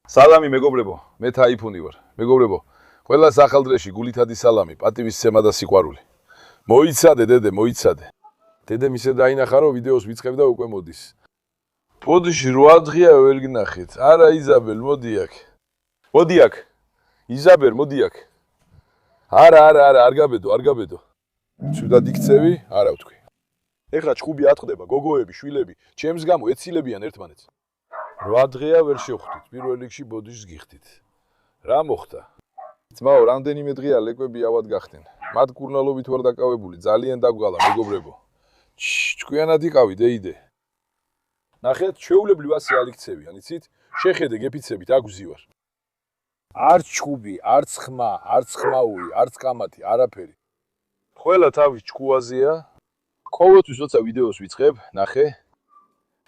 სალამი მეგობრებო, მე თაიფუნი ვარ. მეგობრებო, ყველა სახალდრეში გულითადი სალამი, პატივისცემა და სიყვარული. მოიცადე დედე, მოიცადე. დედე მისე დაინახა რომ ვიდეოს ვიწყებ და უკვე მოდის. ბოდიში 8 დღეა ვერ გნახეთ. არა იზაბელ, მოდი აქ. მოდი აქ. იზაბელ, მოდი აქ. არა, არ გაბედო, არ გაბედო. ცუდად იქცევი? არა ვთქვი. ეხლა ჭხუბი ატყდება, გოგოები, შვილები, ჩემს გამო ეცილებიან ერთმანეთს. 8 დღეა ვერ შევხვდით, პირველ რიგში ბოდიშს გიხდით. რა მოხდა? ძმაო, რამდენიმე დღეა ლეკვები ავად გახდნენ. მათ კურნალობით ვარ დაკავებული, ძალიან დაგვგალა მეგობრებო. ჭკვიანად იყავი დეიდე. ნახეთ, შეუძლებლივ ასე ალიქცევიან, იცით? შეხედე, გეფიცებით, აქ ვზივარ. არც ჭუბი, არც ხმა, არც ხმაური, არც კამათი, არაფერი. ყველა თავის ჭკუაზეა. ყოველთვის როცა ვიდეოს ვიწყებ, ნახე.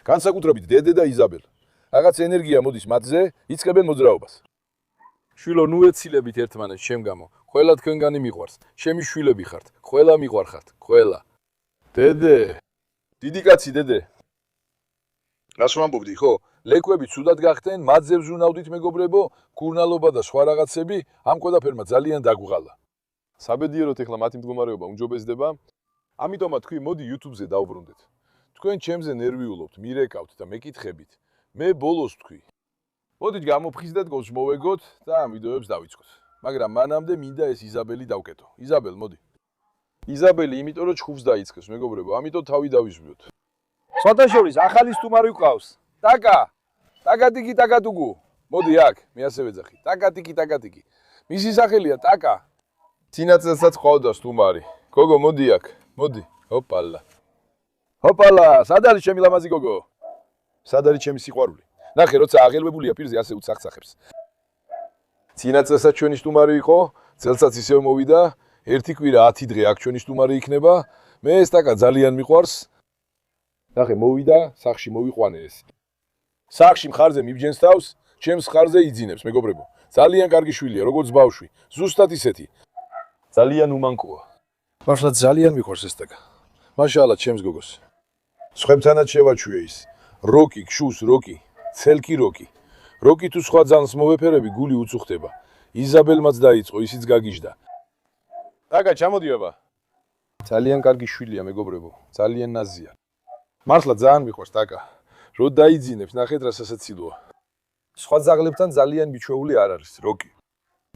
განსაკუთრებით დედე და იზაბელ. რაღაც ენერგია მოდის მათზე, იწყებენ მოძრაობას. შვილო, ნუ ეცილებით ერთმანეთს ჩემ გამო. ყველა თქვენგანი მიყვარს. ჩემი შვილები ხართ. ყველა მიყვარხართ. ყველა. დედე. დიდი კაცი დედე. რას ვამბობდი, ხო? ლეკვები ცუდად გახდნენ, მათზე ვზრუნავდით მეგობრებო, კურნალობა და სხვა რაღაცები, ამ ყველაფერმა ძალიან დაგვღალა. საბედიეროდ ეხლა მათი მდგომარეობა უმჯობესდება, ამიტომაც თქვი, მოდი YouTube-ზე დავბრუნდეთ. თქვენ ჩემზე ნერვიულობთ, მირეკავთ და მეკითხებით. მე ბოლოს თქვი. მოდით გამოფხიზდეთ გულს მოვეგოთ და ამ ვიდეოებს დავიწყოთ. მაგრამ მანამდე მინდა ეს იზაბელი დავკეტო. იზაბელ, მოდი. იზაბელი, იმიტომ რომ ჭხუბს დაიწყეს, მეგობრებო, ამიტომ თავი დავისვიოთ. სვათაშორის ახალი სტუმარი გვყავს. ტაკა-ტიკი ტაკატუგუ. მოდი აქ, მე ასე ვეძახი. ტაკა-ტიკი. მისი სახელია ტაკა. წინაწელსაც ყავდა სტუმარი. გოგო, მოდი აქ. მოდი. ჰოპალა. სად არის ჩემი ლამაზი გოგო? სად არის ჩემი სიყვარული? ნახე, როცა აღელვებულია პირზე ასე უცახცახებს. წინაწელსაც ჩვენი სტუმარი იყო, წელსაც ისევ მოვიდა, ერთი კვირა 10 დღე აქ ჩვენი სტუმარი იქნება. მე ეს ტაკა ძალიან მიყვარს. ნახე, მოვიდა, სახში მოვიყვანე ეს. სახში მხარზე მიბჯენს თავს, ჩემს მხარზე იძინებს, მეგობრებო. ძალიან კარგი შვილია, როგორც ბავშვი. ზუსტად ისეთი. ძალიან უმანკოა. მართლა ძალიან მიყვარს ეს ტაკა. მაშაალა ჩემს გოგოს. სხვებთანაც შევაჩვიე ის. როკი, ქშუს როკი, ცელკი როკი. როკი თუ სხვა ძალს მოვეფერები, გული უწუხდება. იზაბელმაც დაიწყო, ისიც გაგიჟდა. ტაკა, ჩამოდიობა. ძალიან კარგი შვილია, მეგობრებო, ძალიან ნაზია. მართლა ძალიან მიყვარს ტაკა. რო დაიძინებს, ნახეთ რა სასაცილოა. სხვა ძაღლებთან ძალიან მიჩვეული არ არის, როკი.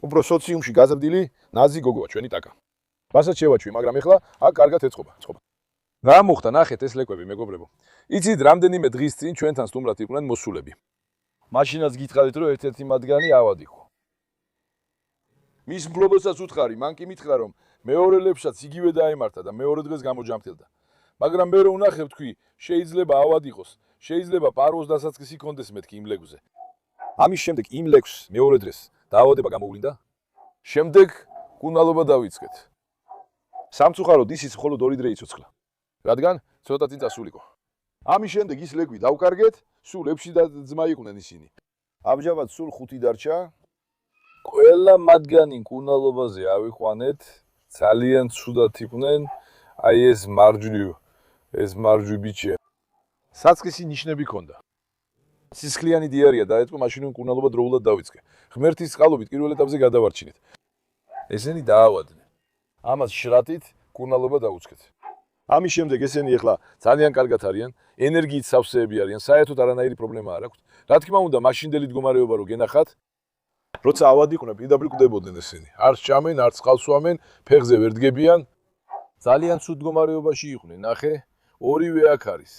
უფრო სოციუმში გაზრდილი, ნაზი გოგოა ჩვენი ტაკა. მასაც შევაჩვი, მაგრამ ეხლა აქ კარგად ეწყობა. რა მოხდა, ნახეთ ეს ლეკვები, მეგობრებო. იცით, რამდენიმე დღის წინ ჩვენთან სტუმრად იყვნენ მოსულები. მაშინაც გითხარით, რომ ერთ-ერთი მათგანი ავად იყო. მის მფლობელსაც უთხარი, მან კი მითხრა, რომ მეორე ლეფშაც იგივე დაემართა და მეორე დღეს გამოჯამთელდა. მაგრამ მე რო ვნახებ, თქვი, შეიძლება ავად იყოს, შეიძლება პაროს დასაწყისი კონდეს მეთქი იმ ლეგვზე. ამის შემდეგ იმ ლეგვს მეორე დღეს დაავადება გამოუვლინდა. შემდეგ კურნალობა დავიწყეთ. სამწუხაროდ ისიც მხოლოდ 2 დღე იცოცხლა. რადგან ცოტა წინ წასულიყო. ამის შემდეგ ის ლეგვი დავკარგეთ, სულ 6 ძმა იყვნენ ისინი. ამჟამად სულ 5 დარჩა. ყველა მათგანი კურნალობაზე ავიყვანეთ, ძალიან ცუდად იყვნენ. აი ეს მარჯვი ბიჭია. საწყისი ნიშნები ჰქონდა. სისხლიანი დიარეა დაეწყო, მაშინ კურნალობა დროულად დავიწყე. ღმერთის წყალობით პირველ ეტაპზე გადავარჩინეთ. ესენი დაავადნენ. ამას შრატით კურნალობა დაუწყეთ. ამის შემდეგ ესენი ახლა ძალიან კარგად არიან, ენერგიით სავსეები არიან, საერთოდ არანაირი პრობლემა არ აქვთ. რა თქმა უნდა, მაშინდელი მდგომარეობა რო გენახათ, როცა ავად იყვნენ, პირდაპირ კვდებოდნენ ესენი. არც ჭამენ, არც წყალს ვამენ, ფეხზე ვერ დგებიან. ძალიან ცუდ მდგომარეობაში იყვნენ, ნახე, ორივე აქ არის.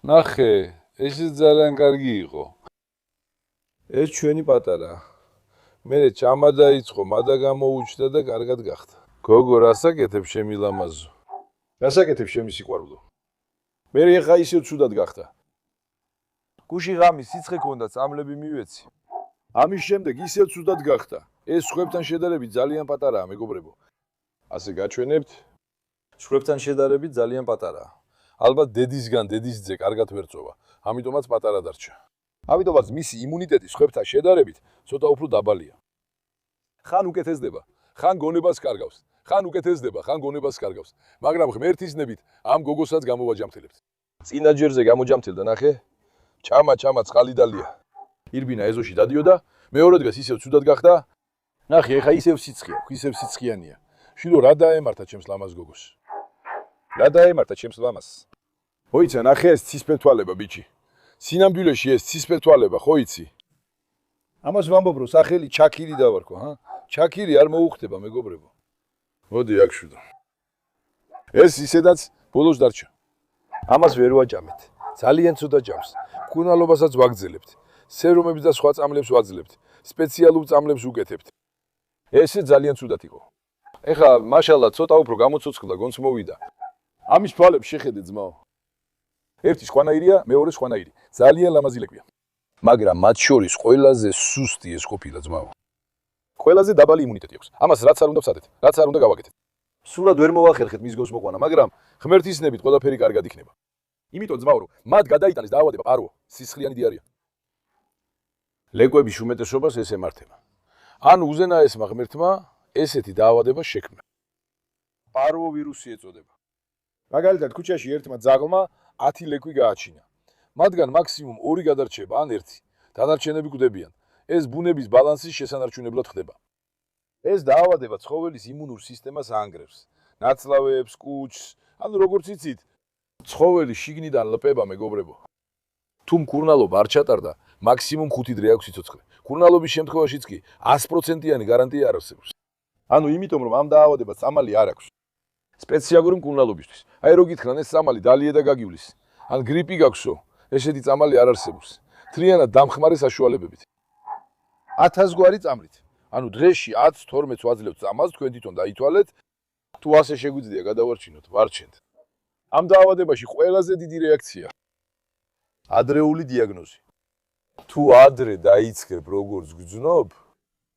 ნახე, ესე ძალიან კარგი იყო. ეს ჩვენი პატარა. მე ჭამა დაიწყო, მადა გამოუჩნდა და კარგად გახდა. გოგო, რასაკეთებ შემი ლამაზო? რასაკეთებ შემი სიყვარულო? მე ეხა ისევ ცუდად გახდა. გუში ღამის სიცხე ქონდა, წამლები მივეცი. ამის შემდეგ ისევ ცუდად გახდა. ეს სხვებთან შედარებით ძალიან პატარაა, მეგობრებო. ასე გაჩვენებთ? სხვებთან შედარებით ძალიან პატარაა. ალბათ დედის ძე კარგად ვერ წოვა, ამიტომაც პატარა დარჩა. ამიტომაც მისი იმუნიტეტი სხვებთან შედარებით ცოტა უფრო დაბალია. ხან უკეთესდება, ხან გონებას კარგავს, ხან უკეთესდება, ხან გონებას კარგავს, მაგრამ ღმერთის ნებით ამ გოგოსაც გამოვაჯამთელებთ. წინა ჯერზე გამოჯამთელდა, ნახე? ჩამა წყალი დალია. ირბინა ეზოში დადიოდა, მეორე დღეს ისევ ცუდად გახდა. ნახე, ეხა ისევ სიცხეა, ისევ სიცხიანია. შილო რა დაემართა ჩემს ლამაზ გოგოს? რა დაემართა ჩემს ლამაზს? მოიცა, ნახე ეს ცისფერთვალება, ბიჭი. სინამდვილეში ეს ცისფერთვალება, ხო იცი? ამას ვამბობ, რომ სახელი ჩაქირი დავარქვა, ჰა? ჩაქირი არ მოუხდება, მეგობრებო. მოდი აქ შვიდო. ეს ისედაც ბოლოს დარჩა. ამას ვერ ვაჭამეთ. ძალიან ცუდა ჯამს. მკურნალობასაც ვაგრძელებთ. სერუმებს და სხვა წამლებს ვაძლევთ. სპეციალურ წამლებს უკეთებთ. ესე ძალიან ცუდად იყო. ეხა მაშალა ცოტა უფრო გამოცოცხლდა, გონც მოვიდა. ამის თვალებს შეხედე ძმაო. ერთი სხვანაირია, მეორე სხვანაირი. ძალიან ლამაზი ლეკვია. მაგრამ მათ შორის ყველაზე სუსტი ეს ყოფილა ძმაო. ყველაზე დაბალი იმუნიტეტი აქვს. ამას რაც არ უნდა ვსადეთ, რაც არ უნდა გავაკეთეთ. სულად ვერ მოვახერხეთ მის გოს მოყვანა, მაგრამ ღმერთისნებით ყველაფერი კარგად იქნება. იმიტომ ძმაო, რომ მათ გადაიტანეს დაავადება პარვო, სისხლიანი დიარეა. ლეკვების უმეტესობას ეს ემართება. ან უზენაესმა ღმერთმა ესეთი დაავადება შექმნა. პარვო ვირუსი ეწოდება. მაგალითად, ქუჩაში ერთმა ძაღლმა 10 ლეკვი გააჩინა. მათგან მაქსიმუმ 2 გადარჩება, ან 1. დანარჩენები კვდებიან. ეს ბუნების ბალანსის შესანარჩუნებლად ხდება. ეს დაავადება ცხოველის იმუნურ სისტემას ანგრევს. ნაცლავებს, კუჭს, ანუ როგორც იცით, ცხოველი შიგნიდან ლპება, მეგობრებო. თუ მკურნალობა არ ჩატარდა, მაქსიმუმ 5 დღე აქვს სიცოცხლე. მკურნალობის შემთხვევაშიც კი 100%-იანი გარანტია არ არსებობს. ანუ იმიტომ, რომ ამ დაავადებას წამალი არ აქვს. სპეციალური მკურნალობისთვის. აი რო გითხრან ეს წამალი დალია და გაგივლის. ან გრიპი გაქვსო, ესეთი წამალი არ არსებობს. თლიანად დამხმარე საშუალებებით. 1000 გვარი წამლით. ანუ დღეში 10-12 ვაძლევთ წამალს, თქვენ თვითონ დაითვალეთ, თუ ასე შეგვიძლია გადავარჩინოთ, ვარჩენთ. ამ დაავადებაში ყველაზე დიდი რეაქცია ადრეული დიაგნოზი. თუ ადრე დაიწყებ როგორც გძნობ,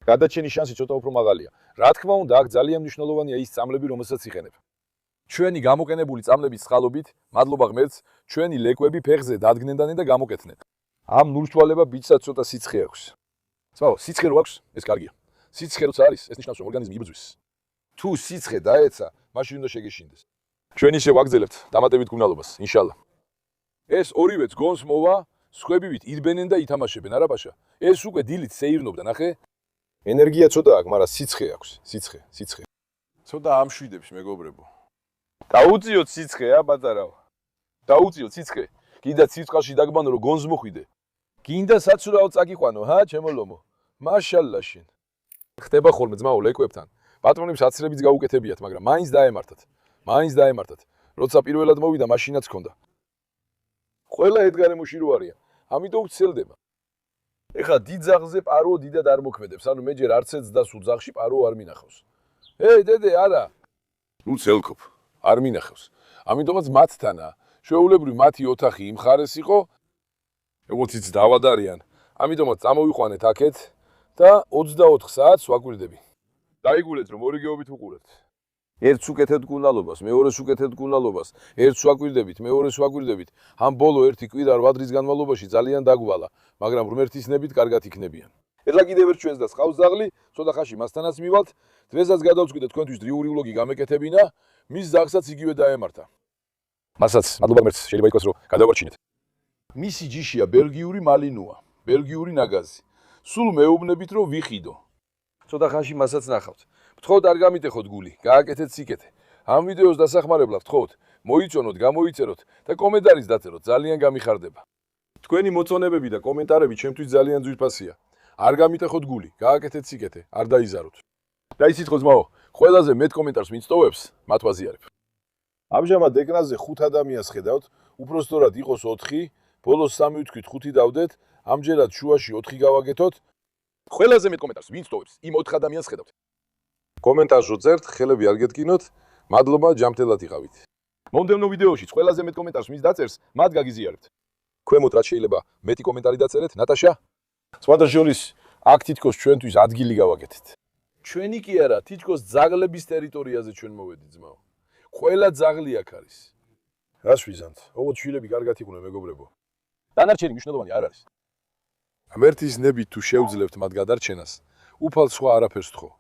გადაჩენის შანსი ცოტა უფრო მაღალია. რა თქმა უნდა, აქ ძალიან მნიშვნელოვანია ის წამლები, რომელსაც იყენებ. ჩვენი გამოყენებული წამლების წყალობით, მადლობა ღმერთს, ჩვენი ლეკვები ფეხზე დადგნენდანი და გამოკეთნენ. ამ ნურჩვალება ბიჭსაც ცოტა სიცხე აქვს. ძმაო, სიცხე რო აქვს, ეს კარგია. სიცხე როცა არის, ეს ნიშნავს, რომ ორგანიზმი იბრძვის. თუ სიცხე დაეცა, მაშინ უნდა შეგეშინდეს. ჩვენ ისე ვაგრძელებთ დამატებით მკურნალობას, ინშალა. ეს ორივეც გონს მოვა, სხვებივით ირბენენ და ითამაშებენ, არა ბაშა? ეს უკვე დილით სეირნობდა, ნახე? ენერგია ცოტა აქვს, მაგრამ სიცხე აქვს, სიცხე. ცოტა ამშვიდებს, მეგობრებო. დაუწიოთ სიცხე, ბატარავ. დაუწიოთ სიცხე. კიდე ციცყალში დაგბანო, რომ გონს მოხვიდე. გინდა საცურაო წაგიყვანო, ჩემო ლომო. მაშალლა შენ. ხდება ხოლმე ძმაო ლეკვებთან. პატრონებს აცრებიც გაუკეთებიათ, მაგრამ მაინც დაემართათ. როცა პირველად მოვიდა, მაშინაც ჰქონდა. ყველა ედგარემოში რო არიან. ამიტომ ვცელდება. ეხლა დიდ ძაღლზე პარვო დიდად არ მოქმედებს, ანუ მეჯერ არც ერთ და სულ ძაღლში პარვო არ მინახავს. დედე, არა. ცელკობ, არ მინახავს. ამიტომაც მათთანა, შეუულებრივ მათი ოთახი იმ ხარეს იყო, როგორც იცით, დავადარიან. ამიტომაც წამოვიყვანეთ აქეთ და 24 საათს ვაკვირდები. დაიგულეთ, რომ ორიგეობით უყურებთ. ერთს უკეთებთ მკურნალობას, მეორეს უკეთებთ მკურნალობას, ერთს ვაკვირდებით, მეორეს ვაკვირდებით. ამ ბოლო ერთი კვირა 8 დღის განმავლობაში ძალიან დაგვალა, მაგრამ ღმერთისნებით კარგად იქნებიან. ეხლა კიდევ ერთ ჩვენს და სყავს ძაღლი, ცოტა ხანში მასთანაც მივალთ. დღესაც გადავწყვიტე თქვენთვის დრიური ვლოგი გამეკეთებინა, მის ძაღლსაც იგივე დაემართა. მასაც მადლობა ღმერთს, შეიძლება ითქვას, რომ გადავარჩინეთ. მისი ჯიშია ბელგიური მალინუა, ბელგიური ნაგაზი. სულ მეუბნებით, რომ ვიხიდო. ცოტა ხანში მასაც ნახავთ. ვთხოვთ არ გამიტეხოთ გული, გააკეთეთ სიკეთე. ამ ვიდეოს დასახმარებლად ვთხოვთ, მოიწონოთ, გამოიწეროთ და კომენტარის დაწეროთ, ძალიან გამიხარდება. თქვენი მოწონებები და კომენტარები ჩემთვის ძალიან ძვირფასია. არ გამიტეხოთ გული, გააკეთეთ სიკეთე, არ დაიზაროთ. და იცით ხო ძმაო, ყველაზე მეტ კომენტარს ვინც ტოვებს, მათ ვაზიარებ. ამჟამად ეკრანზე 5 ადამიანს ხედავთ, უпростоრად იყოს 4, ბოლოს 3 ვთქვით 5 დავდეთ, ამჯერად შუაში 4 გავაკეთოთ. ყველაზე მეტ კომენტარს ვინც ტოვებს, იმ 4 ადამიანს ხედავთ. კომენტარს რო წერთ, ხელები არ გეტკინოთ, მადლობა ჯამთელად იყავით. მომდევნო ვიდეოშიც ყველაზე მეტ კომენტარს ვინც დაწერს, მათ გაგიზიარებთ. ქვემოთ რაც შეიძლება მეტი კომენტარი დაწერეთ, ნატაშა. სხვათა შორის, აქ თითქოს ჩვენთვის ადგილი გავაკეთეთ. ჩვენი კი არა, თითქოს ძაღლების ტერიტორიაზე ჩვენ მოვედით ძმაო. ყველა ძაღლი აქ არის. რას ვიზამთ? ოღონდ შვილები კარგად იყვნენ, მეგობრებო. დანარჩენი მნიშვნელოვანი არ არის. ღმერთის ნებით თუ შევძლებთ მათ გადარჩენას, უფალ სხვა არაფერს თხოვ.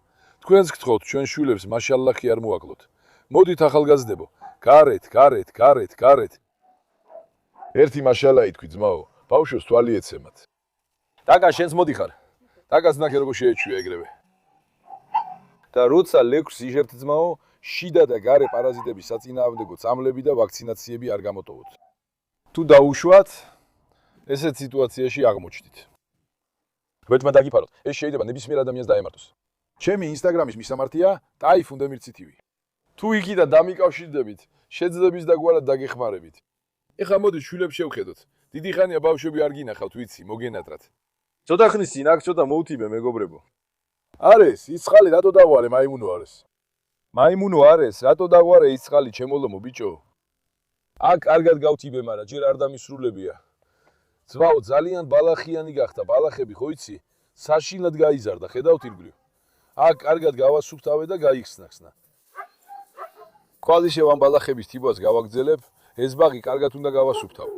თქვენს გთხოვთ ჩვენ შვილებს მაშალლაჰი არ მოაკლოთ. მოდით ახალგაზრდებო, გარეთ. ერთი მაშალა ითქვი ძმაო. ბავშვებს თვალი ეცემათ. ტაკა შენს მოდიხარ. ტაკას ნახე როგორ შეეჩვია ეგრევე. და როცა ლექვს იჟერთ ძმაო, შიდა და გარე პარაზიტების საწინააღმდეგო წამლები და ვაქცინაციები არ გამოტოვოთ. თუ დაუშვათ, ესეთ სიტუაციაში აღმოჩნდით. გვერდმა დაგიფაროთ, ეს შეიძლება ნებისმიერ ადამიანს დაემართოს. ჩემი ინსტაგრამის მისამართია Typhoon Demirci TV. თუ იქიდან დამიკავშირდებით, შეძლებს და გვალად დაგეხმარებით. ეხლა მოდი შვილებს შევხედოთ. დიდი ხანია ბავშვები არ გინახავთ, ვიცი, მოგენატრათ. ცოტა ხნის წინ აქ ცოტა მოვთიბე მეგობრებო. არის, ის წყალი რატო დაღვარე მაიმუნო არის? მაიმუნო არის, რატო დაღვარე ის წყალი ჩემოლომო ბიჭო? აქ კარგად გავთიბე, მაგრამ ჯერ არ დამისრულებია. ძმაო, ძალიან ბალახიანი გახდა, ბალახები ხო იცი? საშინლად გაიზარდა, ხედავთ ირგვლივ. აქ კარგად გავასუფთავე და გაიხსნა. კვალიშევ ამ ბალახების თიბას გავაგზელებ, ეს ბაღი კარგად უნდა გავასუფთავო.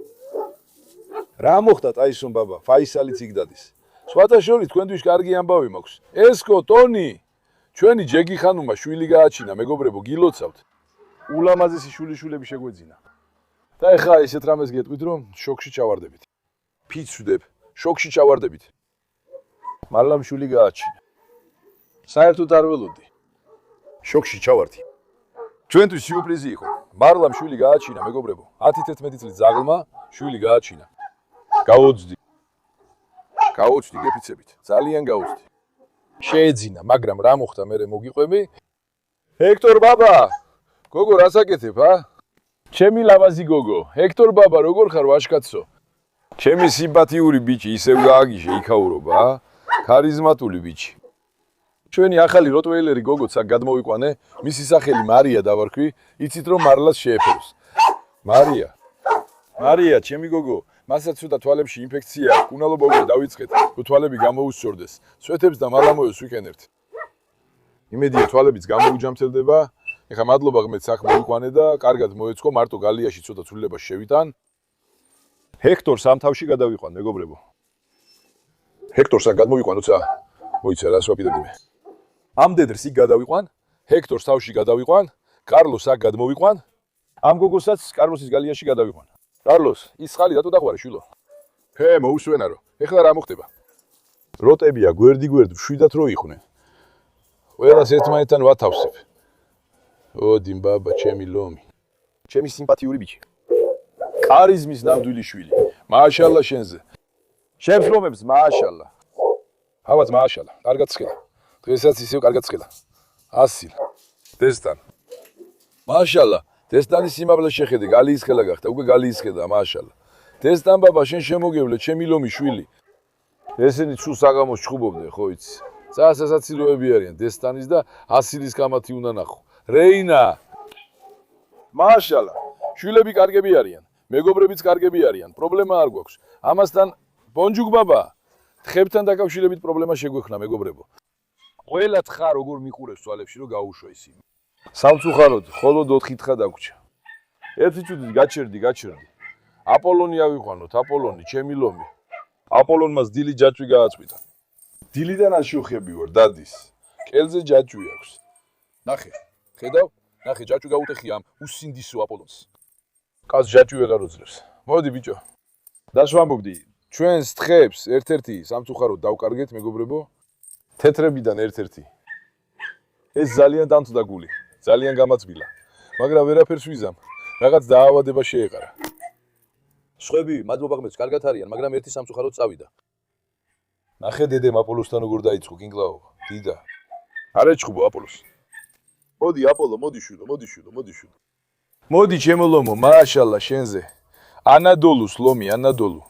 რა მოხდა ტაისონ ბაბა, ფაისალიც იქ დადის. სხვათა შორის თქვენთვის კარგი ამბავი მაქვს. ესკო, ტონი, ჩვენი ჯეგი ხანუმა შვილი გააჩინა, მეგობრებო, გილოცავთ. ულამაზესი შვილიშვილები შეგვეძინა. და ეხლა ესეთ რამეს გეტყვით, რომ შოკში ჩავარდებით. ფიცვდებ, შოკში ჩავარდებით. მალამ შვილი გააჩინა. საერთოდ არ ველოდი. შოკში ჩავარდი. ჩვენთვის სიურპრიზი იყო. მალამ შვილი გააჩინა, მეგობრებო. 10-11 წლის ზაღლმა შვილი გააჩინა. გაუწდი გეფიცებით. ძალიან გაუწდი. შეეძინა, მაგრამ რა მოხდა მერე მოგიყვები? ჰექტორ ბაბა, გოგო რას აკეთებ, ა? ჩემი ლამაზი გოგო, ჰექტორ ბაბა, როგორ ხარ ვაშკაცო? ჩემი სიმპათიური ბიჭი, ისევ გააგიჟე იქაურობა, ა? ქარიზმატული ბიჭი. ჩვენი ახალი როტვეილერი გოგოც აქ გადმოვიყვანე, მისი სახელი მარია დავარქვი, იცით რომ მარლას შეეფეროს. მარია, ჩემი გოგო, მასაც ცოტა თვალებში ინფექცია, კუნალობა უკვე დავიწყეთ, რომ თვალები გამოუსწორდეს. სვეთებს და მალამოებს ვიყენებთ. იმედია თვალებიც გამოუჯამთელდება. ეხლა მადლობა ღმერთს აქ მოვიყვანე და კარგად მოეწყო, მარტო გალიაში ცოტა ცვლილება შევიტან. ჰექტორს ამ თავში გადავიყვან, მეგობრებო. ჰექტორს აქ გადმოვიყვან, როცა მოიცა რას ვაპირებდი მე. ამ დედრს იქ გადავიყვან, ჰექტორს თავში გადავიყვან, კარლოს აქ გადმოვიყვან, ამ გოგოსაც კარლოსის გალიაში გადავიყვან. კარლოს, ის ხალი რატო დაღვარე შვილო? მოუსვენარო. ეხლა რა მოხდება? როტებია გვერდ მშვიდად რო იყვნენ. ყველას ერთმანეთთან ვათავსებ. ოდი ბაბა, ჩემი ლომი. ჩემი სიმპათიური ბიჭი. კარიზმის ნამდვილი შვილი. მააშალა შენზე. შენს ლომებს მააშალა. ავაც მააშალა. კარგად ცხელა. დღესაც ისევ კარგად ცხელა. ასილ. დესტან. მააშალა. დესტანის სიმაღლე შეხედე, გალიის ხელა გახდა, უკვე გალიის ხედა, მააშალა. დესტან ბაბა, შენ შემოგევლე, ჩემი ლომი შვილი. ესენი სულ საღამოს ჩხუბობდნენ, ხო იცი? სასაცილოები არიან, დესტანის და ასილის კამათი უნდა ნახო. რეინა. მააშალა. შვილები კარგები არიან, მეგობრებიც კარგები არიან, პრობლემა არ გვაქვს. ამასთან ბონჯუგ ბაბა, თხებთან დაკავშირებით პრობლემა შეგვექნა, მეგობრებო. ყველა თხა როგორ მიყურებს თვალებში, რომ გაუშვა ისინი. სამწუხაროდ, მხოლოდ 4 თხა დაგვრჩა. ერთი წუთით გაჩერდი. აპოლონი ავიყვანოთ, აპოლონი, ჩემი ლომი. აპოლონმას დილი ჯაჭვი გააწყვიტა. დილიდან აშუხები ვარ, დადის. კელზე ჯაჭვი აქვს. ნახე, ხედავ? ნახე, ჯაჭვი გაუტეხია ამ უსინდისო აპოლონს. კაც ჯაჭვი ვეღარ უძლებს. მოდი ბიჭო. დაშვამობდი, ჩვენს თხებს ერთ-ერთი სამწუხაროდ დავკარგეთ, მეგობრებო. თეთრებიდან ერთ-ერთი. ეს ძალიან დამწდა გული, ძალიან გამაწბილა. მაგრამ ვერაფერს ვიზამ. რაღაც დაავადება შეეყარა. სხვები, მადლობა ღმერთს, კარგად არიან, მაგრამ ერთი სამწუხაროდ წავიდა. ნახე დედემ აპოლოსთან როგორ დაიწყო კინგლაობა. დიდა. არ ეჭხუბო აპოლოს. მოდი აპოლო, მოდი შვილო. მოდი ჩემო ლომო, მააშალა შენზე. ანადოლუს ლომი, ანადოლუ.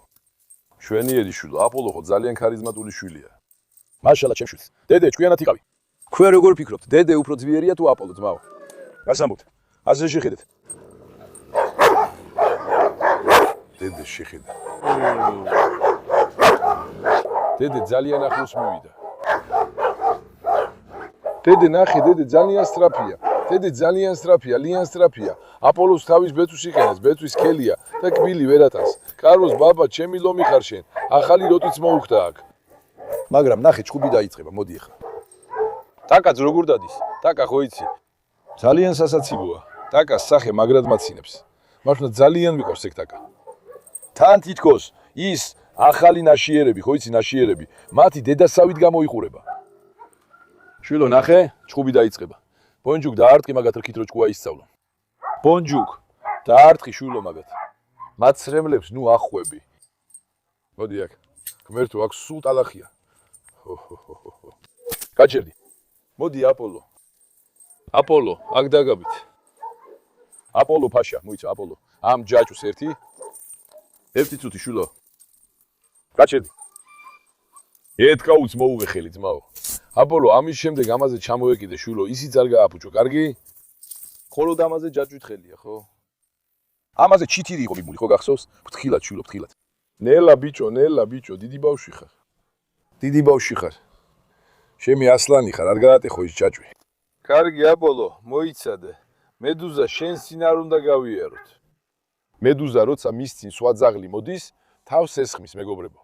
შვენიერი შვილო, აპოლო ხო ძალიან ქარიზმატული შვილია. მააშალა ჩემ შვილს. დედე, ჭკვიანად იყავი. ქვენ როგორ ფიქრობთ, დედე უფრო ძვიერია თუ აპოლო ძმაო? რას ამბობთ? ასე შეხედეთ. დედე შეხედა. დედე ძალიან ახლოს მივიდა. დედე ნახე, დედე ძალიან სწრაფია, ლიან სწრაფია. აპოლოს თავის ბეწვს იყენებს, ბეწვის ქელია და კბილი ვერატანს. კარლოს ბაბა, ჩემი ლომი ხარ შენ. ახალი როტიც მოუხდა აქ. მაგრამ ნახე, ჭხუბი დაიწყება, მოდი ახლა. ტაკაც როგორ დადის? ტაკა ხო იცი? ძალიან სასაცილოა. ტაკას სახე მაგრად მაცინებს. მართლა ძალიან მიყვარს ეგ ტაკა. თან თითქოს ის ახალი ნაშიერები, ხო იცი ნაშიერები, მათი დედასავით გამოიყურება. შვილო ნახე, ჭუბი დაიწყება. ბონჯუკ დაარტყი მაგათ რქით რო ჭკუა ისწავლო. ბონჯუკ დაარტყი შვილო მაგათ. მაცრემლებს ნუ ახვები. მოდი აქ. ღმერთო აქ სულ ტალახია. გაჩერდი. მოდი აპოლო. აპოლო, აქ დაგაბით. აპოლო ფაშა, მოიცა აპოლო. ამ ჯაჭუს ერთი წუთი შვილო. გაჩერდი. ეთქაუც მოუღე ხელი ძმაო. აპოლო ამის შემდეგ ამაზე ჩამოეკიდე შვილო, ისიც არ გააფუჭო, კარგი? ხოლოდ ამაზე ჯაჭვით ხელია, ხო? ამაზე ჩითირი იყო მიმული, ხო გახსოვს? ფრთხილად შვილო, ფრთხილად. ნელა ბიჭო, დიდი ბავშვი ხარ. დიდი ბავშვი ხარ. შემი ასლანი ხარ, არ გაატეხო ის ჯაჭვი. კარგი აპოლო, მოიცადე. მედუზა შენს წინ არ უნდა გავიაროთ. მედუზა როცა მის წინ სხვა ძაღლი მოდის, თავს ესხმის მეგობრებო.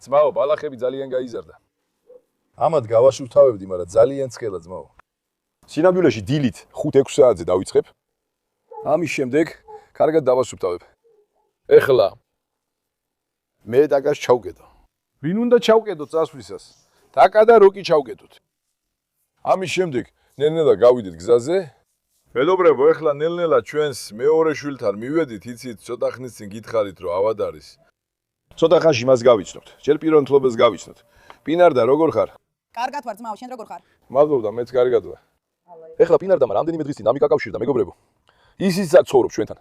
ძმაო, ბალახები ძალიან გაიზარდა. ამად გავაშურთავებდი, მაგრამ ძალიან ცხელა ძმაო. სინამდვილეში დილით 5-6 საათზე დავიწყებ. ამის შემდეგ კარგად დავასუფთავებ. ეხლა მე დაკას ჩავკედო. ვინ უნდა ჩავკედო წასვლისას? დაკა და როკი ჩავკედოთ. ამის შემდეგ ნელ-ნელა გავიდეთ გზაზე. მეგობრებო, ეხლა ნელ-ნელა ჩვენს მეორე შვილთან მივედით, იცით, ცოტა ხნის წინ გითხარით, რომ ავად არის. ცოტა ხანში მას გავიცნობთ. ჯერ პირველ მთლობას გავიცნობთ. პინარდა, როგორ ხარ? კარგად ვარ, ძმაო, შენ როგორ ხარ? მადლობა, მეც კარგად ვარ. ეხლა პინარდამ რამდენიმე დღის წინ ამიკაკავშირდა, მეგობრებო. ისიც აქ ცხოვრობს ჩვენთან.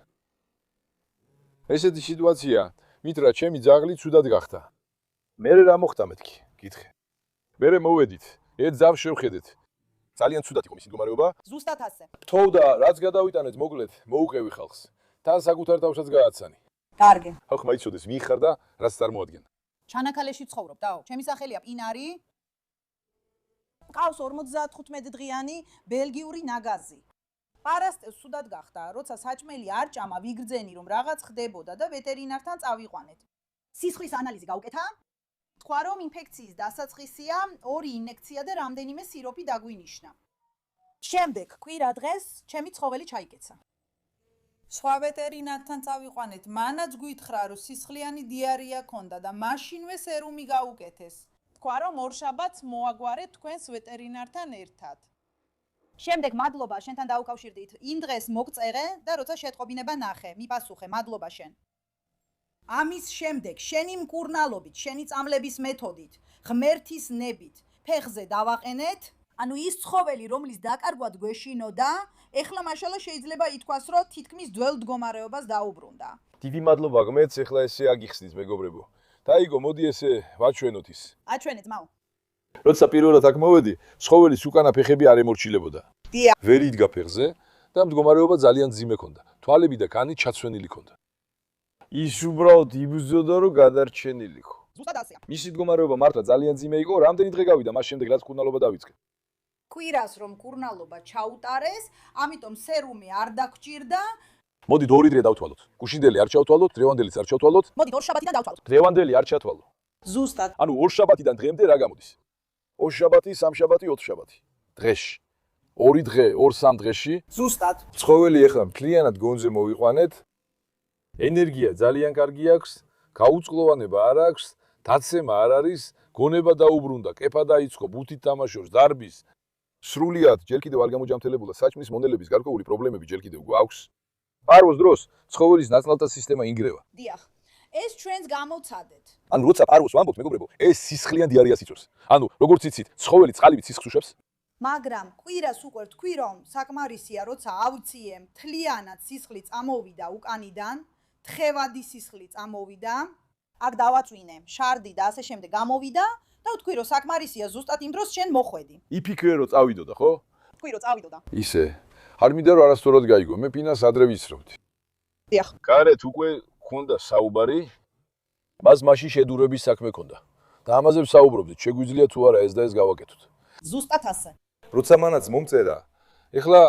ესეთი სიტუაცია, მით რა ჩემი ძაღლი ცუდად გახდა. მე რა მოხდა მეთქი? გითხე. მერე მოვედით, ერთ ძავს შევხედეთ. ძალიან ცუდად იყო მისი მდგომარეობა. ზუსტად ასე. ფთოვდა, რაც გადავიტანეთ, მოკლედ, მოუყევი ხალხს. თან საკუთარ თავსაც გააცანი. კარგი. ხალხმა იცოდეს ვინ ხარ და რაც წარმოადგენ. ჩანაქალეში ვცხოვრობ, დაო. ჩემი სახელია პინარი. მყავს 55 დღიანი ბელგიური ნაგაზი. პარასტევს სუდად გახდა, როცა საჭმელი არ ჭამა, ვიგრძენი რომ რაღაც ხდებოდა და ვეტერინართან წავიყვანეთ. სისხლის ანალიზი გავუკეთა? თქვა რომ ინფექციის დასაწყისია 2 ინექცია და რამდენიმე სიროპი დაგვინიშნა. შემდეგ კვირა დღეს ჩემი ცხოველი ჩაიკეცა. სხვა ვეტერინართან წავიყვანეთ, მანაც გვითხრა რომ სისხლიანი დიარეა ქონდა და მაშინვე სერუმი გაუკეთეს. თქვა რომ ორშაბათს მოაგვარეთ თქვენს ვეტერინართან ერთად. შემდეგ მადლობა შენთან დაუკავშირდით. იმ დღეს მოგწეღე და როცა შეტყობინება ნახე, მიპასუხე, მადლობა შენ. ამის შემდეგ შენი მკურნალობით, შენი წამლების მეთოდით, ღმერთის ნებით, ფეხზე დავაყენეთ, ანუ ის ცხოველი, რომლის დაკარგვად გვეშინოდა, ეხლა მაშალა შეიძლება ითქვას, რომ თითქმის ძველ მდგომარეობას დაუბრუნდა. დიდი მადლობა ღმერთს, ეხლა ესე აგიხსნით, მეგობრებო. დაიგო, მოდი ესე ვაჩვენოთ ის. აჩვენეთ, ძმაო. როცა პირველად აქ მოვედი, ცხოველის უკანა ფეხები არ ემორჩილებოდა. დიახ. ვერ იდგა ფეხზე და მდგომარეობა ძალიან ძიმე ჰქონდა. თვალები და კანი ჩაცვენილი ჰქონდა. ის უბრალოდ იბრძოდა, რომ გადარჩენილი ხო. ზუსტად ასეა. მისი მდგომარეობა მართლა ძალიან ძიმე იყო, რამდენი დღე გავიდა მას შემდეგ რაც მკურნალობა დავიწყე. კვირას რომ მკურნალობა ჩაუტარეს, ამიტომ სერუმი არ დაგჭირდა. მოდით 2 დღე დავთვალოთ. გუშინდელი არ ჩავთვალოთ, დრევანდელიც არ ჩავთვალოთ. მოდით ორშაბათიდან დავთვალოთ. დრევანდელი არ ჩათვალო. ზუსტად. ანუ ორშაბათიდან დღემდე რა გამოდის? ორშაბათი, სამშაბათი, ოთხშაბათი. დღეში. 2 დღე, 2-3 დღეში. ზუსტად. ცხოველი ეხლა მთლიანად გონზე მოვიყვანეთ. ენერგია ძალიან კარგი აქვს, გაუწყლოვანება არ აქვს, დაცემა არ არის, გონება დაუბრუნდა, კეფა დაიწყო, ბუთით თამაშობს, დარბის. სრულიად ჯერ კიდევ არ გამოჯამთელებულა საჭმლის მონელების გარკვეული პრობლემები ჯერ კიდევ გვაქვს. პარვოს დროს ცხოველის ნაწლავთა სისტემა ინგრევა. დიახ. ეს ჩვენს გამოვცადეთ. ანუ როცა პარვოს ვამბობთ, მეგობრებო, ეს სისხლიან დიარეას იწვევს. ანუ როგორც იცით, ცხოველი წყალივით სისხლს უშვებს. მაგრამ კვირას უკვე თქვი რომ საკმარისია, როცა ავციე მთლიანად სისხლი წამოვიდა უკანიდან, თხევადი სისხლი წამოვიდა, აქ დავაწვინე, შარდი და ასე შემდეგ გამოვიდა და ვთქვი რომ საკმარისია ზუსტად იმ დროს შენ მოხვედი. იფიქრე რომ წავიდოდა, ხო? ვთქვი რომ წავიდოდა. ისე. არ მინდა რომ არასწორად გაიგო, მე პინას ადრე ვიცრობდი. დიახ. გარეთ უკვე ქონდა საუბარი, მას მაშინ შედურების საქმე ქონდა. და ამაზე ვსაუბრობდით, შეგვიძლია თუ არა ეს და ეს გავაკეთოთ. ზუსტად ასე. როცა მანაც მომწერა, ეხლა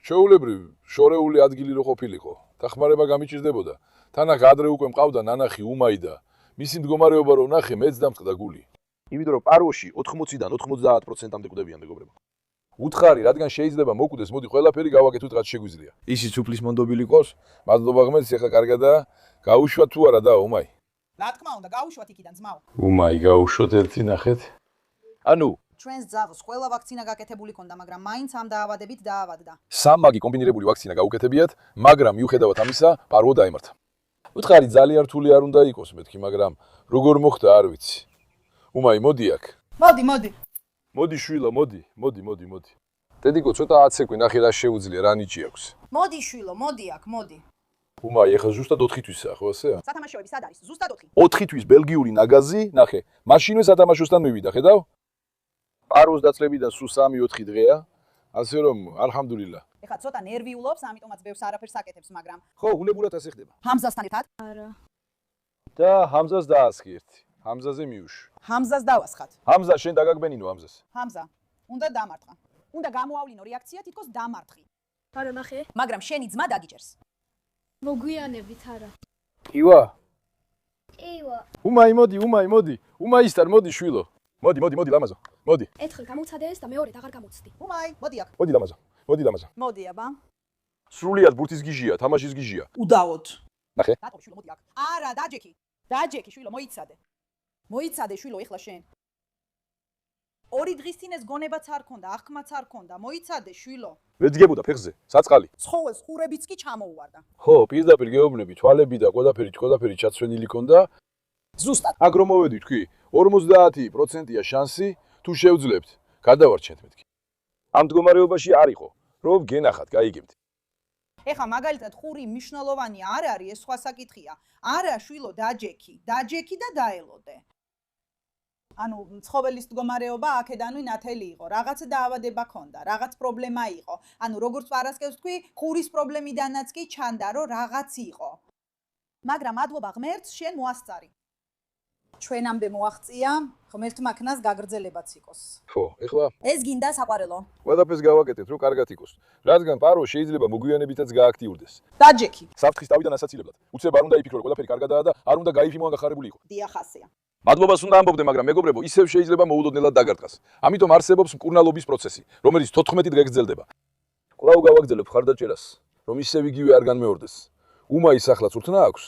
ჩვეულებრივ შორეული ადგილი რო ყოფილიყო, დახმარება გამიჭირდებოდა. თანახ ადრე უკვე მყავდა ნანახი უმაიდა. მისი მდგომარეობა რო ნახე, მეც დამწყდა გული. იმიტომ რომ პაროში 80-დან 90%-მდე კვდებიან, მეგობრებო. უთხარი, რადგან შეიძლება მოკვდეს, მოდი ყველაფერი გავაკეთოთ, რაც შეგვიძლია. ისიც უფლის მონდობილი ყავს, მადლობა ღმერთს, ეხლა კარგადაა, გაუშვა თუ არა და ომაი. რა თქმა უნდა, გავუშვათ იქიდან ძმაო. უმაი გაუშვოთ ერთი ნახეთ. ანუ ჩვენს ძაღლს ყველა ვაქცინა გაკეთებული ქონდა, მაგრამ მაინც ამ დაავადებით დაავადდა. სამმაგი კომბინირებული ვაქცინა გაუკეთებიათ, მაგრამ მიუხედავად ამისა, პარვო დაემართა. უთხარი ძალიან რთული არ უნდა იყოს მეთქი, მაგრამ როგორ მოხდა არ ვიცი. უმაი მოდი აქ. მოდი. მოდი შვილო, მოდი. დედიკო ცოტა აცეკვი, ნახე რა შეუძლია, რა ნიჭი აქვს. მოდი შვილო, მოდი აქ, მოდი. უმაი ეხლა ზუსტად 4 თვისაა, ხო ასე? სათამაშოები სად არის? ზუსტად 4. 4 თვის ბელგიური ნაგაზი, ნახე, მაშინვე სათამაშოსთან მივიდა, ხედავ? პაროს დაწლებიდან სულ 3-4 დღეა, ასე რომ ალჰამდულილა. ეხლა ცოტა ნერვიულობს, ამიტომაც ბევრს არაფერს აკეთებს, მაგრამ ხო, უნებურად ასე ხდება. ჰამზასთან ერთად? არა. და ჰამზას დაასხი ერთი. ჰამზაზე მიუშვი. ჰამზას დავასხათ. ჰამზა შენ დაგაგბენინო ჰამზას. ჰამზა, უნდა დამარტყა. უნდა გამოავლინო რეაქცია, თითქოს დამარტყი. არა ნახე. მაგრამ შენი ძმა დაგიჭერს. მოგვიანებით არა. ივა, კივა. უმაი მოდი. უმაისთან მოდი შვილო. მოდი ლამაზო. მოდი. ერთხელ გამოცადეს და მეორედ აღარ გამოცდი. უმაი, მოდი აქ. მოდი ლამაზო. მოდი აბა. სრულიად ბურთის გიჟია, თამაშის გიჟია. უდავოდ. ნახე. დატოვე შვილო, მოდი აქ. არა, დაჯექი შვილო, მოიცადე შვილო, ეხლა შენ. 2 დღის წინ ეს გონებაც არ ქონდა, აღქმაც არ ქონდა, მოიცადე შვილო. ვეძგებოდა ფეხზე, საწყალი. ცხოველს ხურებიც კი ჩამოუვარდა. ხო, პირდაპირ გეუბნები, თვალები და ყველაფერი ჩაცვენილი ქონდა. ზუსტად. აქ რომ მოვედი თქვი, 50%-ია შანსი, თუ შევძლებთ, გადავარჩენთ მეთქი. ამ მდგომარეობაში არ იყო, რომ გენახათ, გაიგებთ. ეხლა მაგალითად ხური მნიშვნელოვანი არ არის, ეს სხვა საკითხია. არა შვილო, დაჯექი და დაელოდე. ანუ ცხოველის მდგომარეობა აქედანვე ნათელი იყო, რაღაც დაავადება ქონდა, რაღაც პრობლემა იყო. ანუ როგორც პარასკევს თქვი, ხურის პრობლემიდანაც კი ჩანდა, რომ რაღაც იყო. მაგრამ მადლობა ღმერთს, შენ მოასწარი. ჩვენამდე მოაღწია, ღმერთმა ქნას გაგრძელებაც იყოს. ხო, ეხლა ეს გინდა საყვარელო. ყველაფერს გავაკეთეთ, რომ კარგად იყოს. რადგან პარო შეიძლება მოგვიანებითაც გააქტიურდეს. დაჯექი. საფრთხის თავიდან ასაცილებლად. უცებ არ უნდა იფიქრო, რომ ყველაფერი კარგადაა და არ უნდა გაიფიმო ან გახარებული იყო. დიახ ასეა. მადლობას უნდა ამბობდე, მაგრამ მეგობრებო, ისევ შეიძლება მოულოდნელად დაგარტყას. ამიტომ არსებობს მკურნალობის პროცესი, რომელიც 14 დღე გრძელდება. კვლავ გავაგრძელებ ხარდაჭერას, რომ ისევ იგივე არ განმეორდეს. უმაის ახლაც ურთნა აქვს?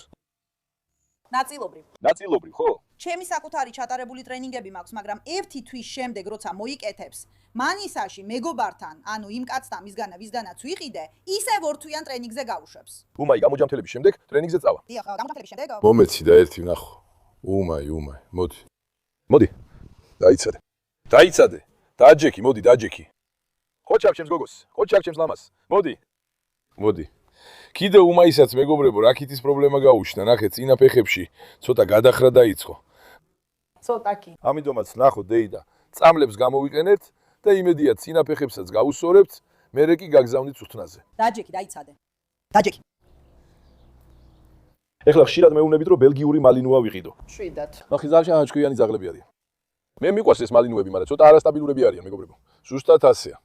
ნაწილობრივ, ხო? ჩემი საკუთარი ჩატარებული ტრენინგები მაქვს, მაგრამ 1 თვის შემდეგ, როცა მოიკეთებს, მანისაში მეგობართან, ანუ იმ კაცთან, ვისგანაც ვიყიდე, ისევ 2 თვიან ტრენინგზე გავუშვებს. უმაი გამოჯამთელების შემდეგ ტრენინგზე წავა. დიახ, გამოჯამთელების შემდეგ. მომეცი და ერთი ვნახო. უმაი, მოდი. დაიცადე. დაჯექი. ხოჩაბ ჩემს გოგოს, ხოჩაბ ჩემს ლამას. მოდი. კიდე უმაისაც მეგობრებო, რაკიტის პრობლემა გაუჩნდა, ნახე, წინა ფეხებში ცოტა გადახრა დაიწყო. ცოტა კი. ამიტომაც ნახო დეიდა, წამლებს გამოვიყენეთ და იმედია წინა ფეხებსაც გავუსწორებთ, მერე კი გაგზავნით ურთნაზე. დაჯექი, დაიცადე. დაჯექი. ეხლა ხშირად მეუბნებით, რომ ბელგიური მალინოა ვიყიდო. შვიდად. ნახე, ძალიან ჭკვიანი ძაღლები არიან. მე მიყვარს ეს მალინოები, მაგრამ ცოტა არასტაბილურები არიან, მეგობრებო. ზუსტად ასეა.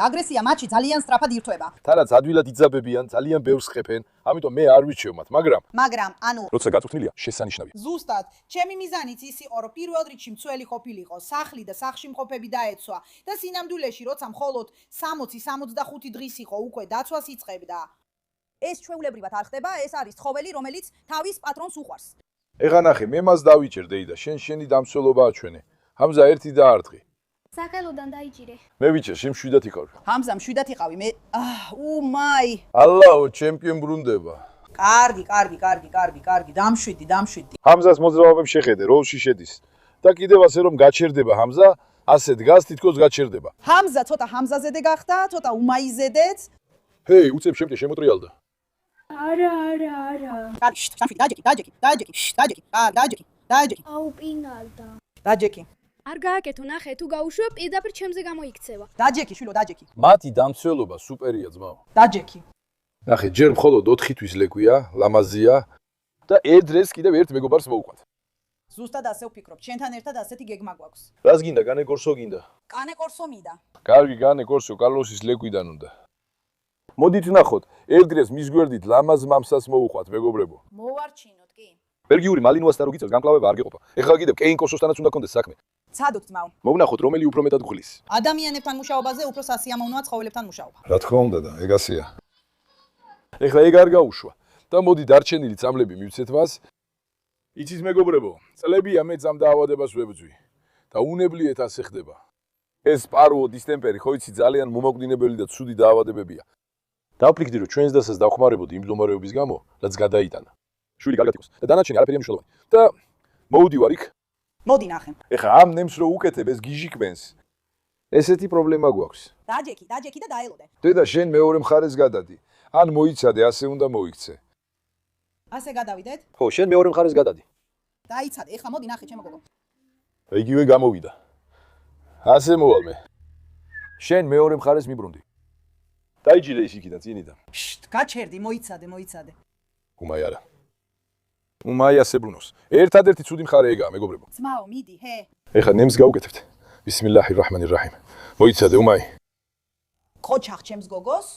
აგრესია მათში ძალიან სწრაფად ირთვება. თანაც ადვილად იძაბებიან, ძალიან ბევრს ხეფენ, ამიტომ მე არ ვიჩვევ მათ, მაგრამ, ანუ, როცა გაწვრთნილია, შესანიშნავია. ზუსტად, ჩემი მიზანიც ის იყო, რომ პირველ რიგში მცველი ყოფილიყო, სახლი და სახლში მყოფები დაეცვა და სინამდვილეში, როცა მხოლოდ 60-65 დღის იყო, უკვე დაცვას იწყებდა. ეს ჩვეულებრივად არ ხდება, ეს არის ცხოველი, რომელიც თავის პატრონს უყვარს. ეხლა ნახე, მე მას დავიჭერ დეიდა, შენი დამცველობაა ჩვენი. ჰამზა ერთი დაარტყი. საკელოდან დაიჭირე. მე ვიჭერ, შენ მშვიდად იყავი. ჰამზა მშვიდად იყავი, მე უმაი. ალლაო, ჩემპიონ ბრუნდება. კარგი, დამშვიდი. ჰამზას მოძრაობებს შეხედე, როლში შედის. და კიდევ ასე რომ გაჩერდება ჰამზა, ასე დგას თითქოს გაჩერდება. ჰამზა ცოტა ჰამზაზედე გახდა, ცოტა უმაიზედეც. ჰეი, უცებ შემტე შემოტრიალდა. არა. დაჯექი. აუ პინალდა. დაჯექი. არ გააკეთო, ნახე, თუ გაუშვებ, პირდაპირ ჩემზე გამოიქცევა. დაჯექი, შვილო, დაჯექი. მათი დამცველობა სუპერია ძმაო. დაჯექი. ნახე, ჯერ მხოლოდ 4 თვის ლეკვია, ლამაზია და ერთ დღეს კიდევ ერთ მეგობარს მოუყვათ. ზუსტად ასე ვფიქრობ, ჩვენთან ერთად ასეთი გეგმა გვაქვს. რას გინდა, განე კორსო გინდა? კანე კორსო მინდა. კარგი, განე კორსო, კარლოსის ლეკვიდან უნდა. მოდით ნახოთ, ერთ დღეს მის გვერდით ლამაზ მამსას მოუყვათ, მეგობრებო. მოვარჩინოთ კი. ბელგიური მალინოასთან რო გიწევს, გამკლავება არ გეყოფა. ეხლა კიდევ კეინ კორსოსთანაც უნდა გქონდეს საქმე. ცადოთ ძმაო. მოვნახოთ, რომელი უფრო მეტად გვხლის. ადამიანებთან მუშაობაზე უფრო სასიამოვნოა ცხოველებთან მუშაობა. რა თქმა უნდა და ეგ ასეა. ეხლა ეგ არ გაუშვა და მოდი დარჩენილი წამლები მივცეთ მას. იცით მეგობრებო, წლებია მე ძამ დაავადებას ვებძვი და უნებლიეთ ასე ხდება. ეს პარვო დისტემპერი ხო იცი ძალიან მომაკვდინებელი და ცუდი დაავადებებია. დავფიქრდი რომ ჩვენს დასას დავხმარებოდი იმ მდგომარეობის გამო, რაც გადაიტანა. შვილი კარგად იყოს და დანარჩენი არაფერია მნიშვნელოვანი. და მოვდივარ იქ. მოდი ნახე. ეხა ამ ნემს რო უკეთებ ეს გიჟიკმენს. ესეთი პრობლემა გვაქვს. დაჯექი და დაელოდე. დედა შენ მეორე მხარეს გადადი. ან მოიცადე, ასე უნდა მოიქცე. ასე გადავიდეთ? ხო, შენ მეორე მხარეს გადადი. დაიცადე, ეხლა მოდი ნახე ჩემო გოგო. იგივე გამოვიდა. ასე მოვალ მე. შენ მეორე მხარეს მიბრუნდი. დაიჯირე ის იქიდან წინიდან. შტ, გაჩერდი, მოიცადე. უმაი არა. უმაი ასე ბრუნოს. ერთადერთი ცუდი მხარე ეგაა, მეგობრებო. ძმაო, მიდი, ჰე. ეხლა ნემს გავუკეთებთ. ბისმილლაჰირ-რაჰმანირ-რაჰიმ. მოიცადე, უმაი. ყოჩახ ჩემს გოგოს.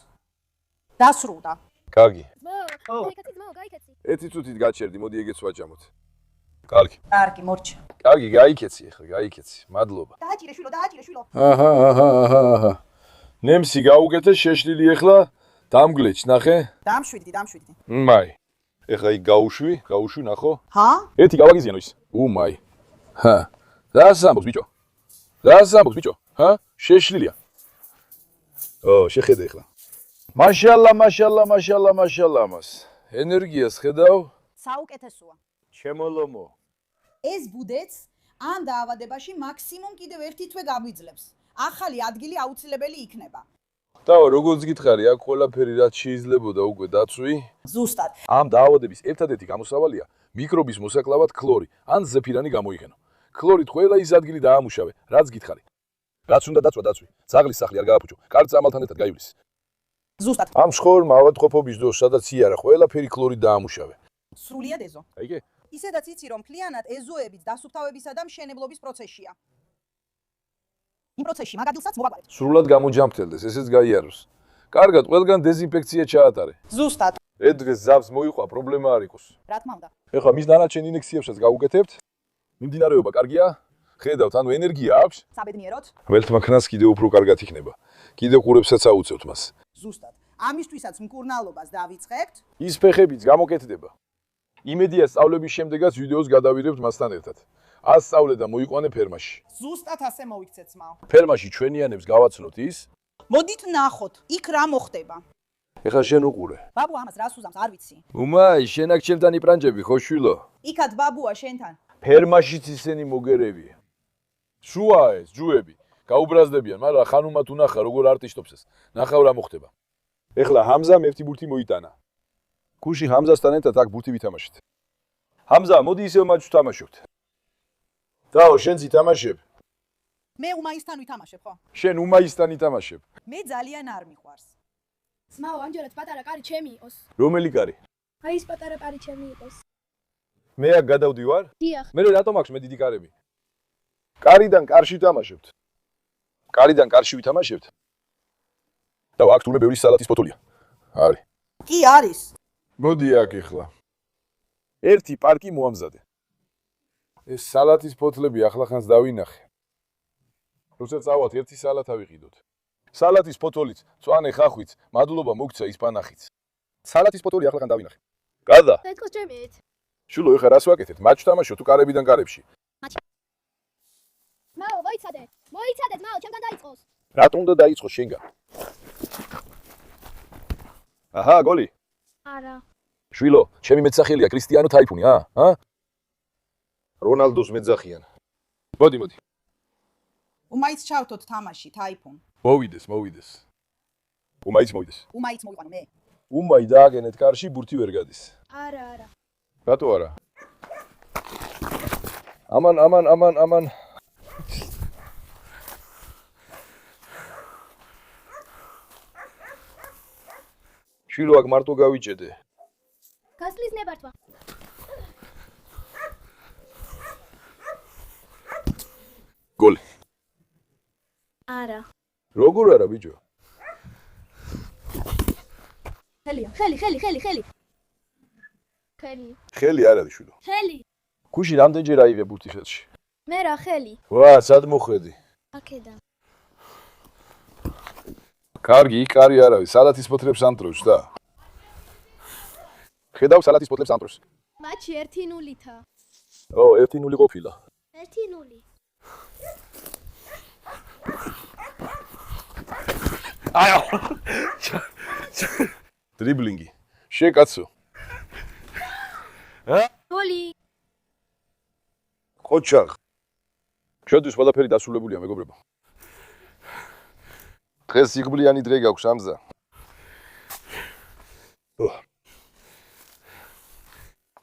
დასრულდა. კარგი. ძმაო, გაიქეცი. ერთი წუთით გაჩერდი, მოდი ეგეც ვაჭამოთ. კარგი. კარგი, მორჩა. კარგი, გაიქეცი ეხლა, გაიქეცი. მადლობა. დააჭირე შვილო. აჰა. ნემსი გაუკეთე, შეშლილი ეხლა დამგლეჩ, ნახე? დამშვიდდი. უმაი. ეხლა იქ გაუშვი, ნახო? ჰა? ერთი გავაგიზიანო ის. უმაი. ჰა. რას ამბობს ბიჭო? ჰა? შეშლილია. შეხედე ეხლა. მაშალა მას. ენერგიას ხედავ? საუკეთესოა. ჩემოლომო. ეს ბუდეც ამ დაავადებაში მაქსიმუმ კიდევ ერთი თვე გაგვიძლებს. ახალი ადგილი აუცილებელი იქნება. დავა, როგორც გითხარი, აქ ყველაფერი რაც შეიძლებოდა უკვე დაცვი. ზუსტად. ამ დაავადების ერთადერთი გამოსავალია მიკრობის მოსაკლავად ქლორი ან ზეფირანი გამოიყენო. ქლორით ყველა ის ადგილი დაამუშავე, რაც გითხარი. რაც უნდა დაცვა დაცვი. ძაღლის სახლი არ გააფუჭო, კარც ამალთან ერთად გაივლის. ზუსტად. ამ შხორმა ავადმყოფობის დროს, სადაც იარა, ყველაფერი ქლორით დაამუშავე. სრულიად ეზო. აიგე? ისედაც იცი რომ მთლიანად ეზოებიც დასუფთავებისა და მშენებლობის პროცესია. იმ პროცესში მაგადილსაც მოვაგვარებთ. სრულად გამოჯამრთელდეს, ესეც გაიაროს. კარგად, ყველგან დეზინფექცია ჩაატარე. ზუსტად. დღეს ზავს მოიყვა, პრობლემა არ იყოს. რა თქმა უნდა. ეხლა მის დანარჩენ ინექციებსაც გავუკეთებთ. მიმდინარეობა კარგია? ხედავთ, ანუ ენერგია აქვს? საბედნიეროდ? ველთმაქნას კიდევ უფრო კარგად იქნება. კიდევ ყურებსაც აუწევთ მას. ზუსტად. ამისთვისაც მკურნალობას დავიწყებთ. ის ფეხებიც გამოკეთდება. იმედია სწავლების შემდეგაც ვიდეოს გადავირებთ მასთან ერთად. ასწავლე და მოიყვანე ფერმაში. ზუსტად ასე მოიქცეთ ძმაო. ფერმაში ჩვენიანებს გავაცნოთ ის. მოდით ნახოთ, იქ რა მოხდება. ეხლა შენ უყურე. ბაბუ ამას რას უზამს არ ვიცი. უმაი, შენ აქ ჩემთან იპრანჭები, ხო შვილო? იქად ბაბუა შენთან. ფერმაშიც ისინი მოგერებია. შუაა ეს ჯუები. გაუბრაზდებიან, მაგრამ ხანუმად უნახა როგორ არტისტობს ეს. ნახავ რა მოხდება. ეხლა ჰამზამ ერთი ბურთი მოიტანა. ქუში ჰამზასთან ერთად აქ ბურთი ვითამაშეთ. ჰამზა, მოდი ისევ მატჩს ვთამაშობთ. დაო, შენც ითამაშებ. მე უმაისთან ვითამაშებ, ხო? შენ უმაისთან ითამაშებ. მე ძალიან არ მიყვარს. ძმაო, ამჯერად პატარა კარი ჩემი იყოს. რომელი კარი? აი ეს პატარა კარი ჩემი იყოს. მე აქ გადავდივარ? დიახ. მე რატომ აქვს მე დიდი კარები? კარიდან კარში ვითამაშებთ. კარიდან კარში ვითამაშებთ. დაო, აქ თურმე ბევრი სალატის ბოთოლია. არის. კი არის. მოდი აქ ეხლა. ერთი პარკი მოამზადე. ეს სალატის ფოთლები ახლახანს დავინახე. როცა წავალთ ერთი სალათა ვიყიდოთ. სალატის ფოთოლიც, მწვანე ხახვიც, მადლობა მოგცა ის პანახიც. სალატის ფოთოლი ახლახან დავინახე. გადა. დაიწყოს ჩემით. შულო, ეხლა რას ვაკეთებ? მატჩ თამაშობ თუ კარებიდან კარებში? ძმაო, მოიცადე, ძმაო, ჩემგან დაიწყოს. რატომ უნდა დაიწყოს შენგან? აჰა, გოლი. არა. შვილო, ჩემი მეცახელია კრისტიანო თაიფუნი, ა? რონალდოს მეძახიან. მოდი. უმაიც ჩავთოთ თამაში, თაიფუნ. მოვიდეს. უმაიც მოვიდეს. უმაიც მოვიყვანო მე. უმაი დააგენეთ კარში, ბურთი ვერ გადის. არა. რატო არა? ამან. შვილო, აქ მარტო გავიჭედე. გასვლის ნებართვა. გოლი. არა. როგორ არა, ბიჭო? ხელია. ხელი. ხელი არ არის, შვილო. ხელი. ქუში რამდენჯერ აიღე ბურთი ხელში? მე რა ხელი? ვა, სად მოხედი? აქედან. კარგი, იქ კარი არ არის, სალატის ფოთლებს ამტრევს და. ხედავ სალატის ფოთლებს ამტრევს. მატჩი 1-0-ით. 1-0 ყოფილა. 1-0. აიო. დრიბლინგი. შეკაცო. გოლი. ყოჩაღ. ჩვენთვის ყველაფერი დასრულებულია, მეგობრებო. დღეს სიგბლიანი დღე გაქვს ამზა.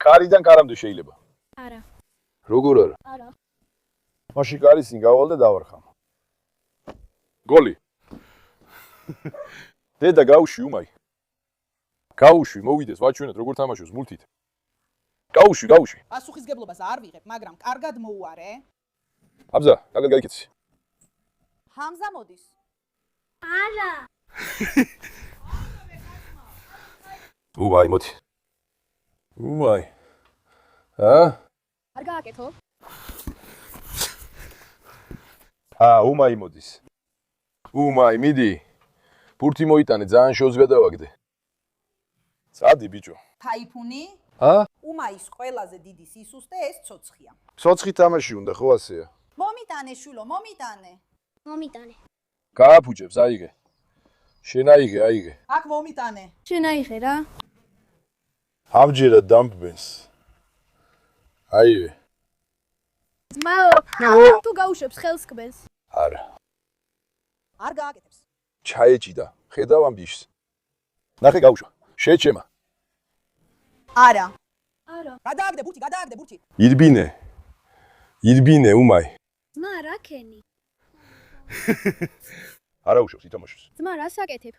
კარიდან კარამდე შეიძლება. არა. როგორ არა? არა. მაშინ კარის წინ გავალ და დავარხამ. გოლი. დედა გაუში უმაი. გაუში, მოვიდეს, ვაჩვენეთ როგორ თამაშობს მულტით. გაუში. პასუხისგებლობას არ ვიღებ, მაგრამ კარგად მოუარე. აბზა, კარგად გაიქეცი. ჰამზა მოდის. არა. უმაი, მოდი. უმაი. არ გააკეთო? უმაი მოდის. უმაი, მიდი. ბურთი მოიტანე, ძალიან შოუს გადავაგდე. წადი, ბიჭო. თაიფუნი? უმაის ყველაზე დიდი სისუსტე ეს ცოცხია. ცოცხი თამაში უნდა, ხო ასეა? მომიტანე შვილო, მომიტანე. მომიტანე. გააფუჭებს, აიღე. შენ აიღე. აქ მომიტანე. შენ აიღე რა. ამჯერად დამბენს. აიღე. ძმაო, თუ გაუშვებს ხელს კბენს. არა. არ გააკეთებს. ჩაეჭიდა. ხედავ ამ ბიჭს. ნახე გაუშვა. შეჩემა. არა. არა. გადააგდე ბურთი. ირბინე, უმაი. ძმა რა ქენი? არა უშვებს, ითამაშოს. ძმა რას აკეთებ?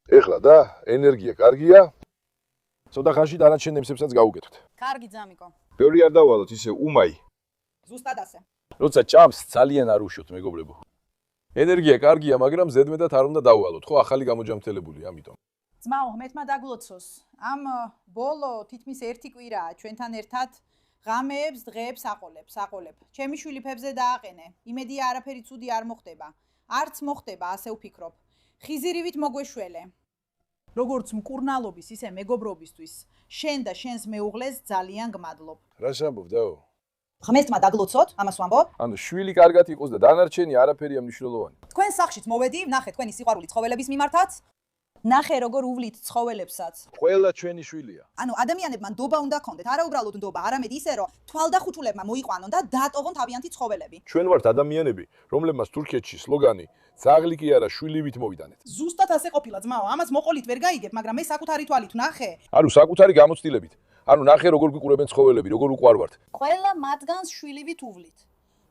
ეხლა და ენერგია კარგია. ცოტა ხანში დანარჩენ ნემსებსაც გავუკეთოთ. კარგი ძამიკო. ბევრი არ დავალოთ, ისე უმაი. ზუსტად ასე. როცა ჭამს, ძალიან არ უშვებთ, მეგობრებო. ენერგია კარგია, მაგრამ ზედმეტად არ უნდა დაუვალოთ, ხო, ახალი გამოჯამთელებული, ამიტომ. ძმაო, ღმერთმა დაგლოცოს. ამ ბოლო თითქმის 1 კვირაა ჩვენთან ერთად ღამეებს, დღეებს აყოლებ. ჩემი შვილი ფებზე დააყენე. იმედია არაფერი ცუდი არ მოხდება. არც მოხდება, ასე ვფიქრობ. ხიზირივით მოგვეშველე. როგორც მკურნალობის, ისე მეგობრობისთვის, შენ და შენს მეუღლეს ძალიან გმადლობ. რას ამბობ, დაო? ღმერთმა დაგლოცოთ, ამას ვამბობ. ანუ შვილი კარგად იყოს და დანარჩენი არაფერია მნიშვნელოვანი. თქვენ სახლშიც მოვედი, ნახე თქვენი სიყვარული ცხოველების მიმართაც. ნახე როგორ უვლით ცხოველებსაც. ყველა ჩვენი შვილია. ანუ ადამიანებმა ნდობა უნდა ქონდეთ, არა უბრალოდ ნდობა, არამედ ისე რომ თვალდახუჭულებმა მოიყვანონ და დატოვონ თავიანთი ცხოველები. ჩვენ ვართ ადამიანები, რომლებმაც თურქეთში სლოგანი "ძაღლი კი არა, შვილივით მოვიდანეთ". ზუსტად ასე ყოფილა ძმაო, ამას მოყოლით ვერ გაიგებ, მაგრამ მე საკუთარი თვალით ვნახე. ანუ საკუთარი გამოცდილებით. ანუ ნახე როგორ გიყურებენ ცხოველები, როგორ უყვარ ვართ. ყველა მათგანს შვილივით უვლით.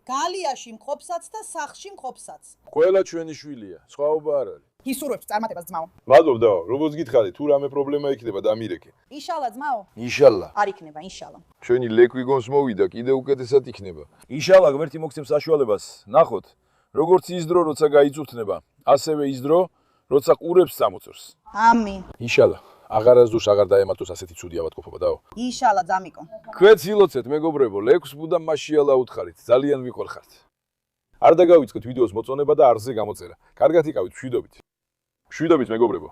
გალიაში მყოფსაც და სახლში მყოფსაც. ყველა ჩვენი შვილია, სხვაობა არ არის. ისურვებს წარმატებას ძმაო. მადლობ დაო, როგორც გითხარი, თუ რამე პრობლემა იქნება დამირეკე. იშალა ძმაო. იშალა. არ იქნება, იშალა. ჩვენი ლეკვიგონს მოვიდა, კიდე უკეთესად იქნება. იშალა ღმერთი მოგცემს საშუალებას. ნახოთ, როგორც ის დრო, როცა გაიწურთნება, ასევე ის დრო, როცა ყურებს წამოწევს. ამინ. იშალა. აღარასდროს აღარ დაემართოს ასეთი ცუდი ავადმყოფობა დაო. იშალა ძამიკო. ქვეც ილოცეთ მეგობრებო, ლეკვს ბუდამ მასიალა უთხარით, ძალიან მიყოლხართ. არ დაგავიწყეთ ვიდეოს მოწონება და არზე გამოწერა. კარგად იკავით, მშვიდობით. მშვიდობით მეგობრებო.